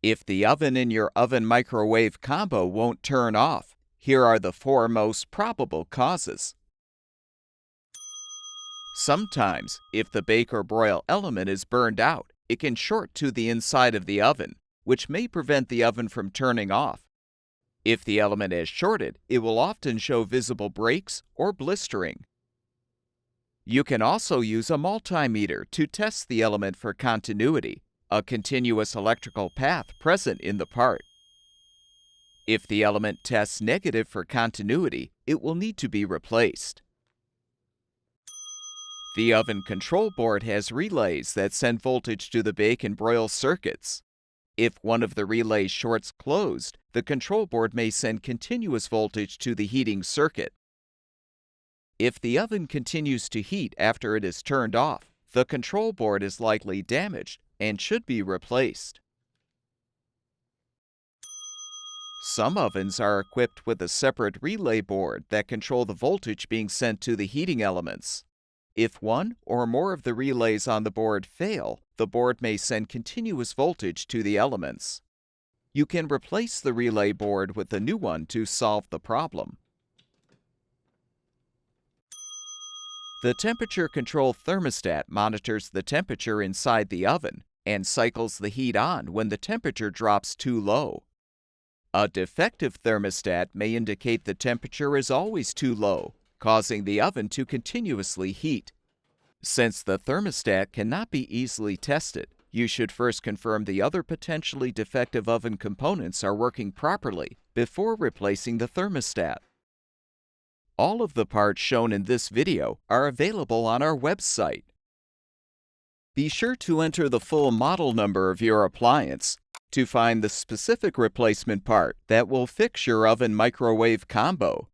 If the oven in your oven-microwave combo won't turn off, here are the 4 most probable causes. Sometimes, if the bake or broil element is burned out, it can short to the inside of the oven, which may prevent the oven from turning off. If the element has shorted, it will often show visible breaks or blistering. You can also use a multimeter to test the element for continuity, a continuous electrical path present in the part. If the element tests negative for continuity, it will need to be replaced. The oven control board has relays that send voltage to the bake and broil circuits. If one of the relays shorts closed, the control board may send continuous voltage to the heating circuit. If the oven continues to heat after it is turned off, the control board is likely damaged and should be replaced. Some ovens are equipped with a separate relay board that control the voltage being sent to the heating elements. If one or more of the relays on the board fail, the board may send continuous voltage to the elements. You can replace the relay board with a new one to solve the problem. The temperature control thermostat monitors the temperature inside the oven and cycles the heat on when the temperature drops too low. A defective thermostat may indicate the temperature is always too low, causing the oven to continuously heat. Since the thermostat cannot be easily tested, you should first confirm the other potentially defective oven components are working properly before replacing the thermostat. All of the parts shown in this video are available on our website. Be sure to enter the full model number of your appliance to find the specific replacement part that will fix your oven-microwave combo.